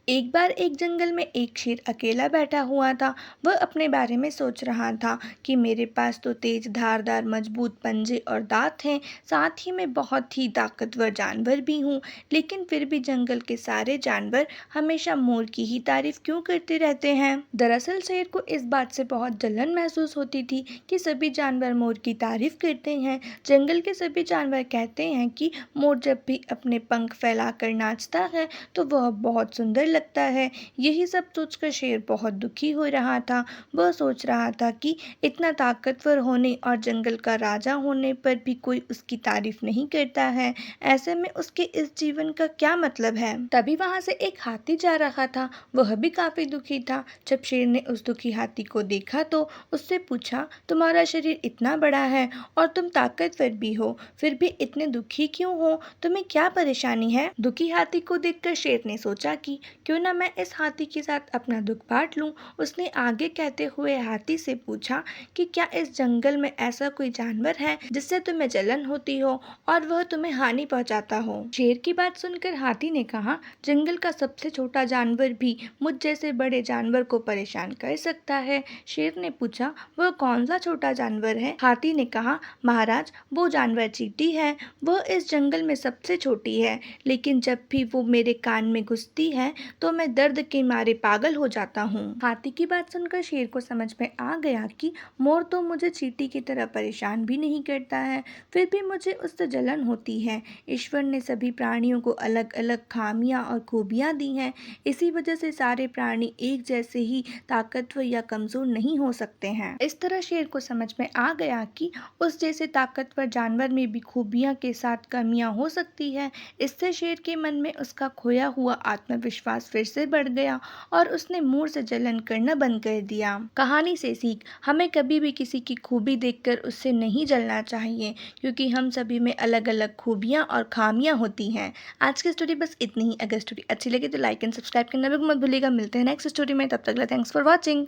एक बार एक जंगल में एक शेर अकेला बैठा हुआ था। वह अपने बारे में सोच रहा था कि मेरे पास तो तेज धारदार मजबूत पंजे और दांत हैं, साथ ही मैं बहुत ही ताकतवर जानवर भी हूँ। लेकिन फिर भी जंगल के सारे जानवर हमेशा मोर की ही तारीफ क्यों करते रहते हैं? दरअसल शेर को इस बात से बहुत जलन महसूस होती थी कि सभी जानवर मोर की तारीफ करते हैं। जंगल के सभी जानवर कहते हैं कि मोर जब भी अपने पंख फैलाकर नाचता है तो वह बहुत सुंदर लगता है। यही सब सोचकर शेर बहुत दुखी हो रहा था। वह सोच रहा था कि इतना ताकतवर होने और जंगल का राजा होने पर भी कोई उसकी तारीफ नहीं करता है। ऐसे में उसके इस जीवन का क्या मतलब है? तभी वहां से एक हाथी जा रहा था। वह भी काफी दुखी था। जब शेर ने उस दुखी हाथी को देखा तो उससे पूछा, तुम्हारा शरीर इतना बड़ा है और तुम ताकतवर भी हो, फिर भी इतने दुखी क्यों हो? तुम्हें क्या परेशानी है? दुखी हाथी को देखकर शेर ने सोचा कि क्यों ना मैं इस हाथी के साथ अपना दुख बांट लूं। उसने आगे कहते हुए हाथी से पूछा कि क्या इस जंगल में ऐसा कोई जानवर है जिससे तुम्हें जलन होती हो और वह तुम्हें हानि पहुंचाता हो? शेर की बात सुनकर हाथी ने कहा, जंगल का सबसे छोटा जानवर भी मुझ जैसे बड़े जानवर को परेशान कर सकता है। शेर ने पूछा, वह कौन सा छोटा जानवर है? हाथी ने कहा, महाराज वो जानवर चींटी है। वह इस जंगल में सबसे छोटी है, लेकिन जब भी वो मेरे कान में घुसती है तो मैं दर्द के मारे पागल हो जाता हूँ। हाथी की बात सुनकर शेर को समझ में आ गया कि मोर तो मुझे चींटी की तरह परेशान भी नहीं करता है, फिर भी मुझे उससे जलन होती है। ईश्वर ने सभी प्राणियों को अलग अलग खामियां और खूबियां दी हैं, इसी वजह से सारे प्राणी एक जैसे ही ताकतवर या कमजोर नहीं हो सकते हैं। इस तरह शेर को समझ में आ गया कि उस जैसे ताकतवर जानवर में भी खूबियां के साथ कमियां हो सकती है। इससे शेर के मन में उसका खोया हुआ आत्मविश्वास फिर से बढ़ गया और उसने मोर से जलन करना बंद कर दिया। कहानी से सीख, हमें कभी भी किसी की खूबी देखकर उससे नहीं जलना चाहिए, क्योंकि हम सभी में अलग अलग खूबियां और खामियां होती हैं। आज की स्टोरी बस इतनी ही। अगर स्टोरी अच्छी लगी तो लाइक एंड सब्सक्राइब करना बिल्कुल मत भूलिएगा। मिलते हैं नेक्स्ट स्टोरी में, तब तक के लिए थैंक्स फॉर वॉचिंग।